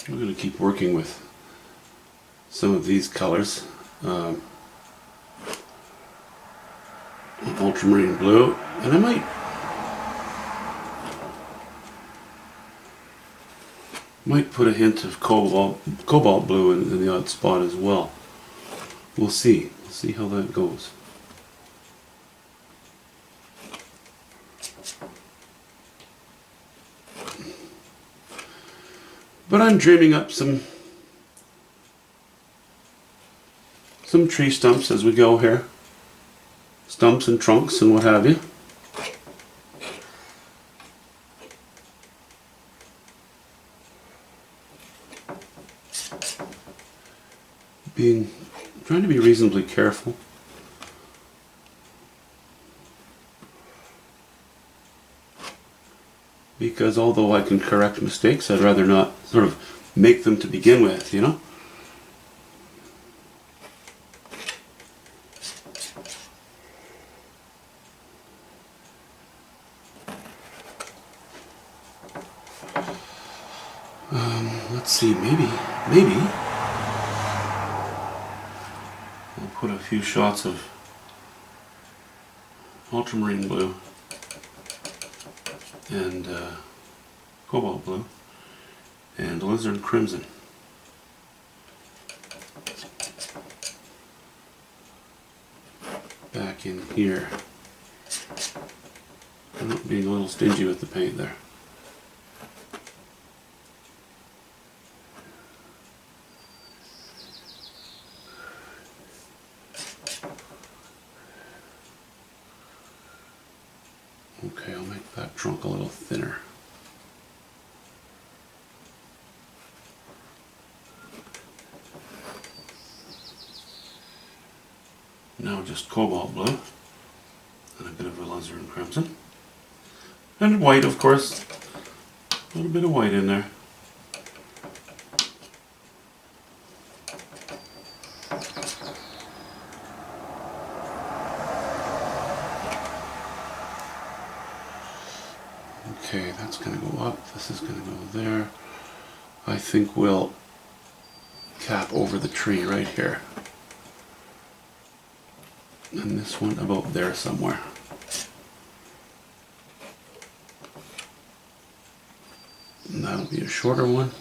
We're going to keep working with some of these colors. Ultramarine blue, and I might put a hint of cobalt blue in the odd spot as well. We'll see. We'll see how that goes. But I'm dreaming up some tree stumps as we go here. Stumps and trunks and what have you. Trying to be reasonably careful. Because although I can correct mistakes, I'd rather not sort of make them to begin with, you know? Let's see, maybe I'll put a few shots of ultramarine blue and cobalt blue and alizarin crimson. Back in here. I'm not being a little stingy with the paint there. Okay, I'll make that trunk a little thinner. Now just cobalt blue and a bit of alizarin crimson. And white, of course. A little bit of white in there. Okay, that's going to go up, this is going to go there. I think we'll cap over the tree right here. And this one about there somewhere. And that'll be a shorter one.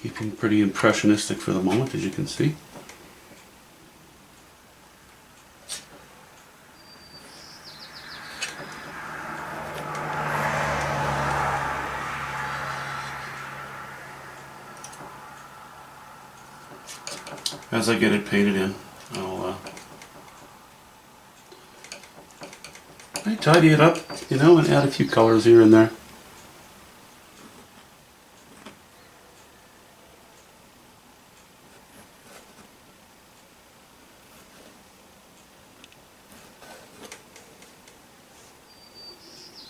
Keeping pretty impressionistic for the moment, as you can see. As I get it painted in, I tidy it up, you know, and add a few colors here and there.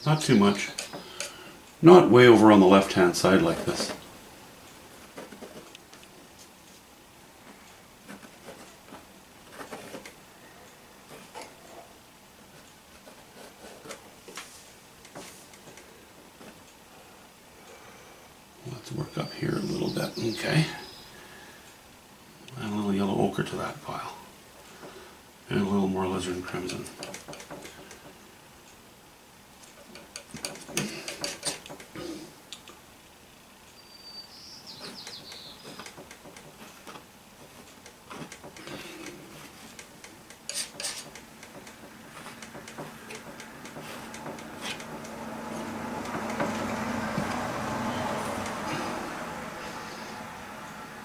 Not too much. Not way over on the left-hand side like this. Let's work up here a little bit, okay. Add a little yellow ochre to that pile. And a little more alizarin crimson.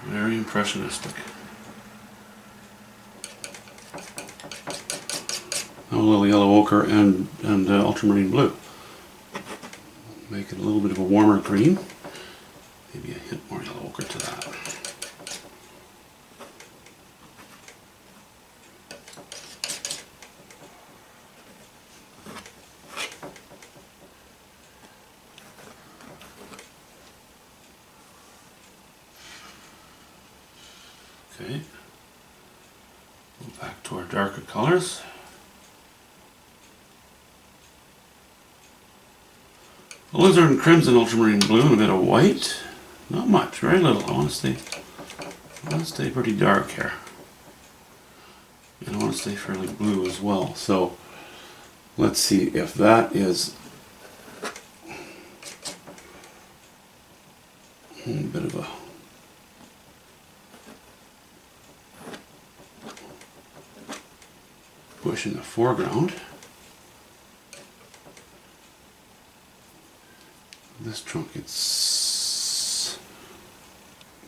Very impressionistic. A little yellow ochre and ultramarine blue. Make it a little bit of a warmer green. Maybe a hint more yellow ochre to that. Okay, go back to our darker colors. And a little yellow ochre to that. Okay. Okay, let's work up here a little bit. Okay, I'm going to add a few colors here and there. Okay, I'm going to add a few colors here and there. Okay, I'm going to add a few colors here and there. Okay, we'll back to our darker colors. alizarin crimson, ultramarine blue, and a bit of white. Not much, very little. I want to stay pretty dark here. And I want to stay fairly blue as well. So let's see if that is a bit of a bush in the foreground. This trunk, it's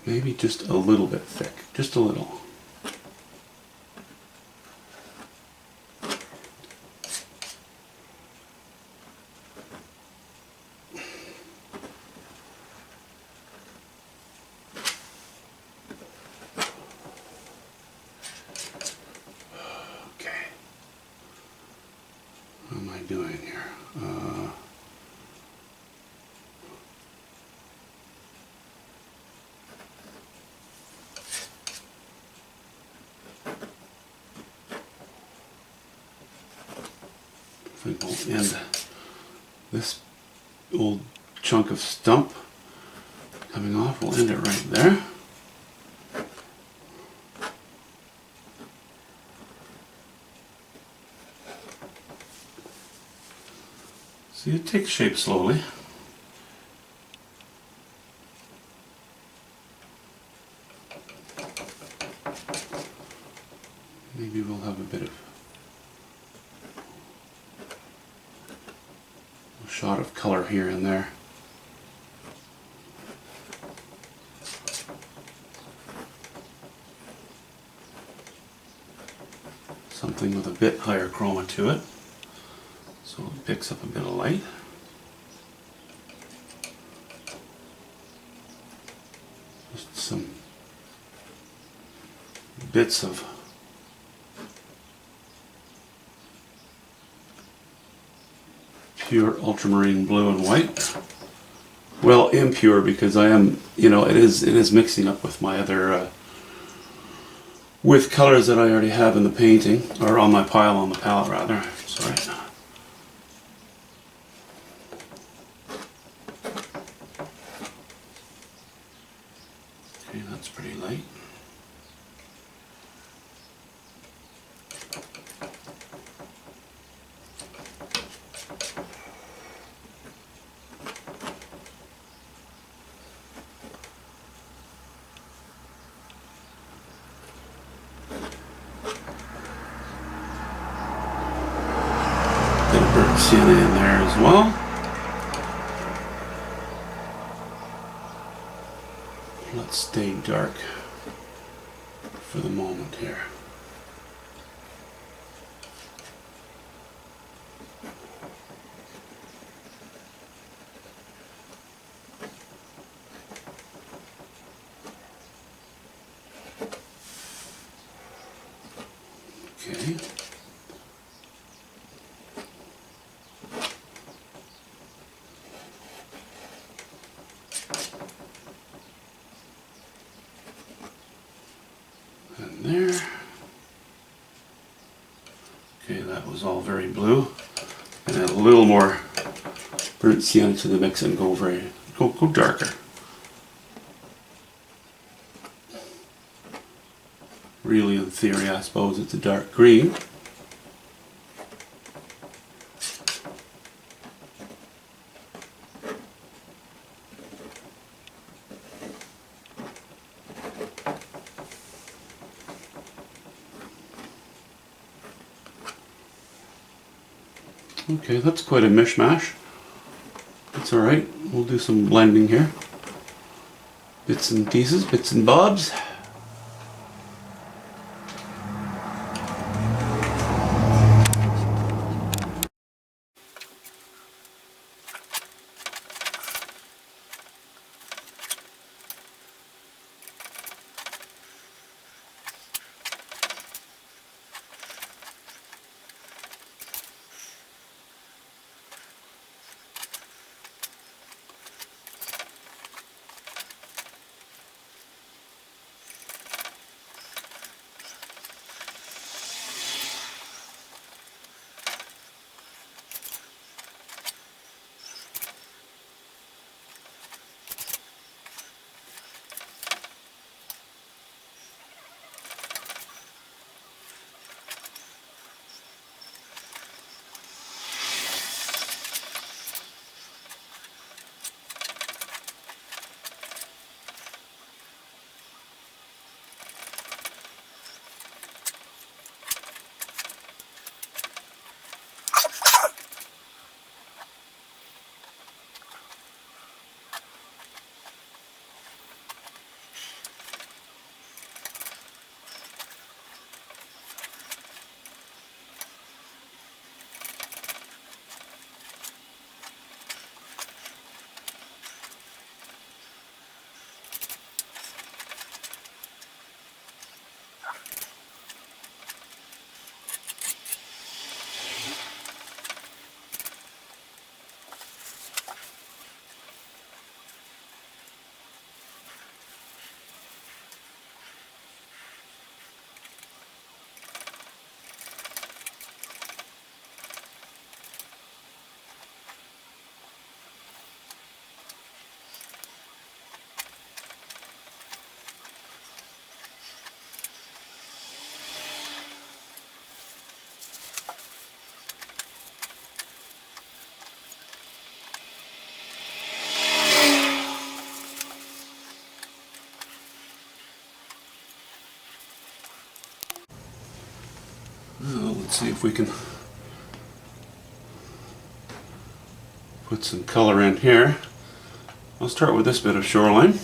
maybe just a little bit thick, just a little. Okay. What am I doing here? I think we'll end this old chunk of stump coming off. We'll end it right there. See, it takes shape slowly. Maybe we'll have a bit of a shot of color here and there. Something with a bit higher chroma to it, so it picks up a bit of light. Just some bits of pure ultramarine blue and white. Well, impure, because I am, it is mixing up with my other with colors that I already have in the painting, or on my pile on the palette rather. Sorry. Okay, that's pretty light. Bit of burnt sienna in there as well. Let's stay dark for the moment here. Okay. And there. Okay, that was all very blue. And add a little more burnt sienna to the mix and go darker. Really, in theory, I suppose it's a dark green. Okay, that's quite a mishmash. That's alright, we'll do some blending here. Bits and pieces, bits and bobs. Let's see if we can put some color in here. I'll start with this bit of shoreline.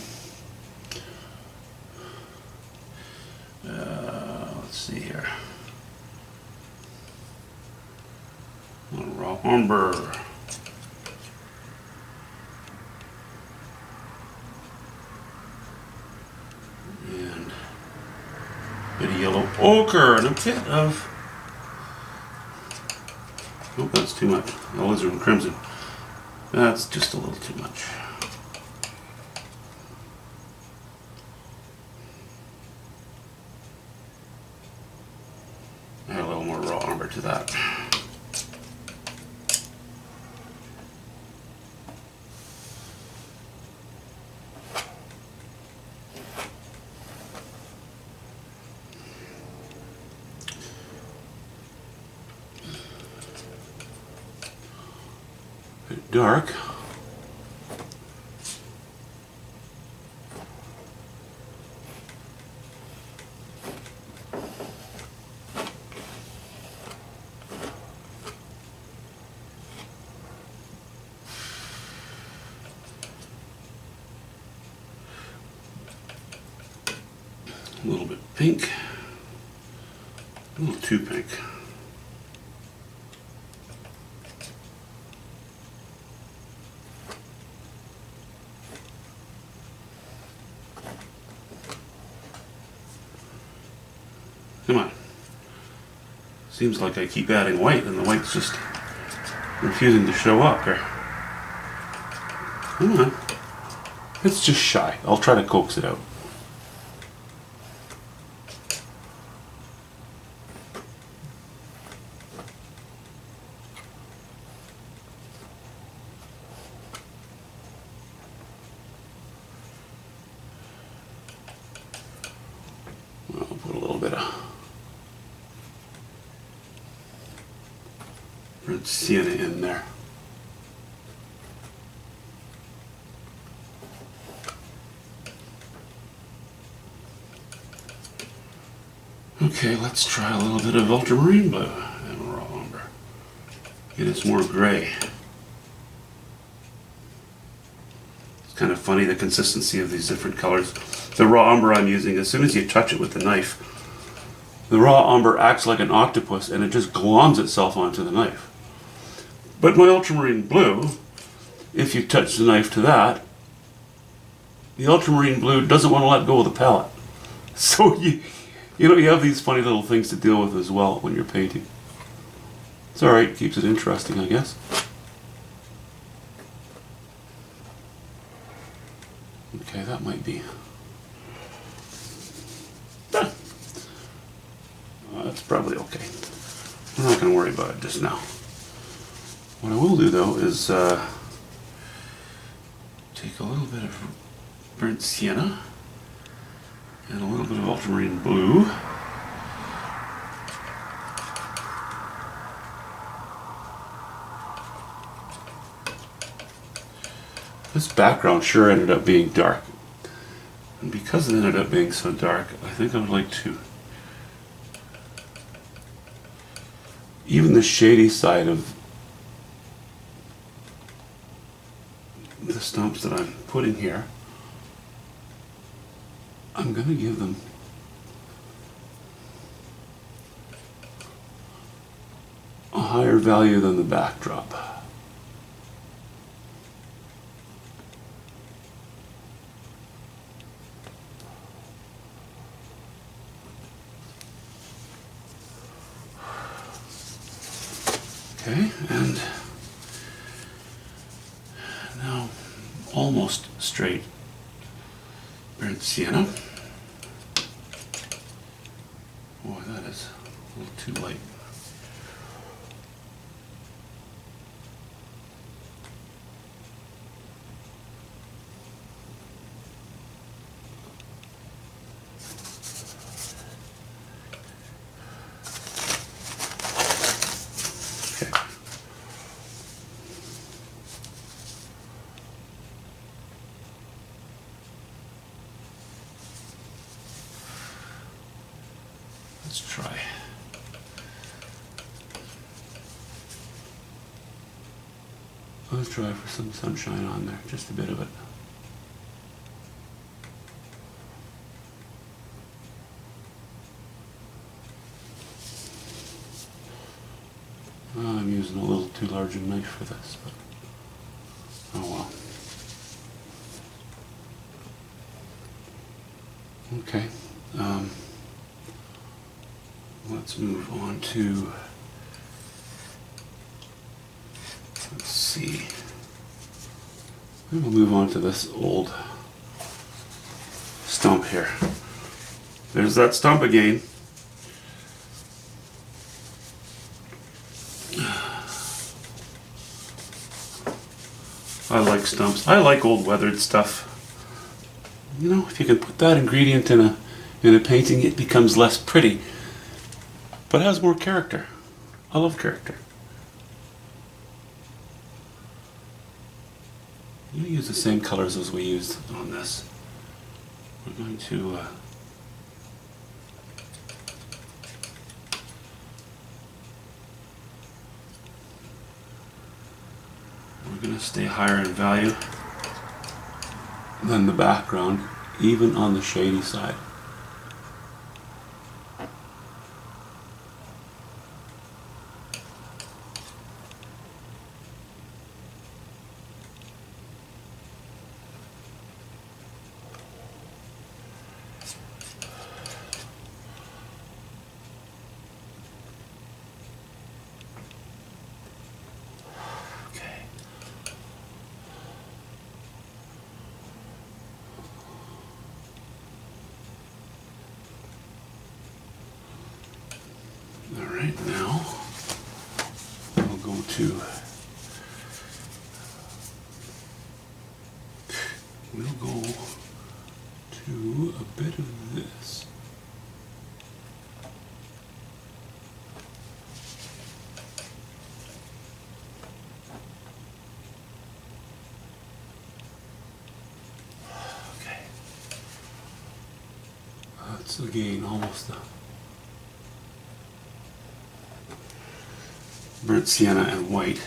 Let's see here. A little raw umber. And a bit of yellow ochre and a bit of, oh, that's too much. Alizarin crimson. That's just a little too much. Add a little more raw umber to that. Bit dark. A little bit pink, a little too pink. Come on. Seems like I keep adding white and the white's just refusing to show up here. Come on. It's just shy. I'll try to coax it out. I'll put a little bit of red sienna in there. Okay, let's try a little bit of ultramarine blue and raw umber. Get it more gray. It's kind of funny, the consistency of these different colors. The raw umber I'm using, as soon as you touch it with the knife, the raw umber acts like an octopus and it just gloms itself onto the knife. But my ultramarine blue, if you touch the knife to that, the ultramarine blue doesn't want to let go of the palette. So you have these funny little things to deal with as well when you're painting. It's alright, keeps it interesting, I guess. Okay, that might be. That's probably okay. I'm not going to worry about it just now. What I will do though is take a little bit of burnt sienna and a little bit of ultramarine blue. This background sure ended up being dark. And because it ended up being so dark, I think I would like to even the shady side of the stumps that I'm putting here, I'm going to give them a higher value than the backdrop. Okay, and now almost straight burnt sienna. Boy, that is a little too light. Let's try Let's try for some sunshine on there, just a bit of it. I'm using a little too large a knife for this, but oh well. Okay, let's move on to, let's see, we'll move on to this old stump here. There's that stump again. I like stumps. I like old weathered stuff. You know, if you can put that ingredient in a painting, it becomes less pretty, but has more character. I love character. I'm going to use the same colors as we used on this. We're going to stay higher in value than the background, even on the shady side. Alright, now we'll go to a bit of this. Okay. That's again almost the burnt sienna and white.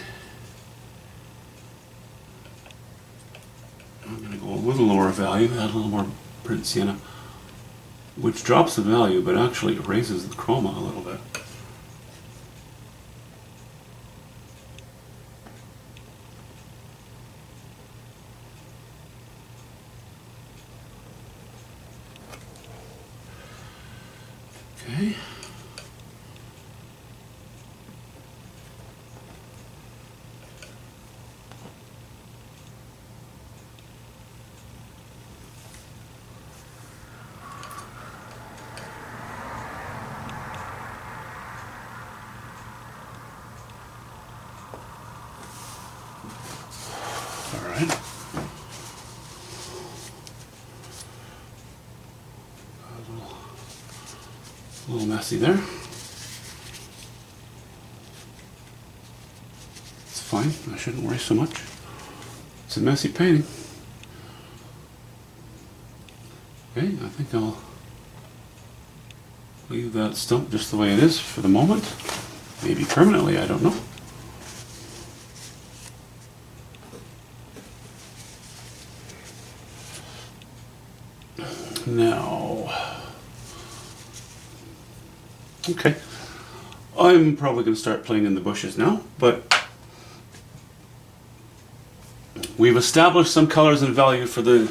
I'm going to go a little lower value, add a little more burnt sienna, which drops the value but actually raises the chroma a little bit. Okay. Alright. A little messy there. It's fine, I shouldn't worry so much. It's a messy painting. Okay, I think I'll leave that stump just the way it is for the moment. Maybe permanently, I don't know. Now, okay, I'm probably going to start playing in the bushes now, but we've established some colors and value for the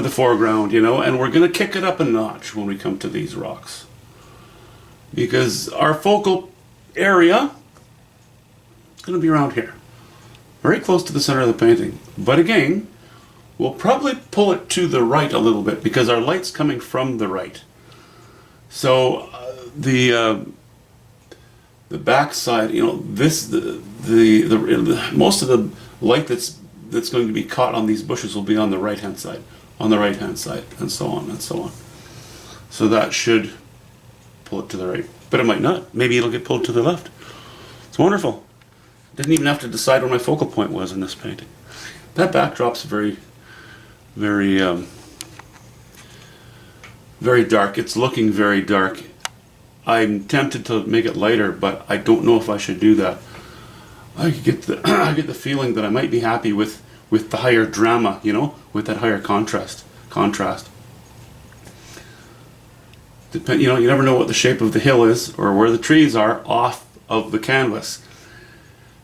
foreground, you know, and we're going to kick it up a notch when we come to these rocks, because our focal area is going to be around here, very close to the center of the painting. But again, we'll probably pull it to the right a little bit because our light's coming from the right. So the back side, you know, this the most of the light that's going to be caught on these bushes will be on the right hand side, and so on and so on. So that should pull it to the right, but it might not. Maybe it'll get pulled to the left. It's wonderful. Didn't even have to decide where my focal point was in this painting. That backdrop's very dark. It's looking very dark. I'm tempted to make it lighter, but I don't know if I should do that. I get the I get the feeling that I might be happy with the higher drama, you know, with that higher contrast. You know, you never know what the shape of the hill is or where the trees are off of the canvas.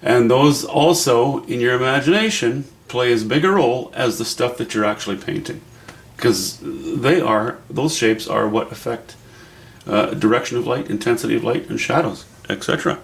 And those also, in your imagination, play as big a role as the stuff that you're actually painting. Because those shapes are what affect direction of light, intensity of light, and shadows, etc.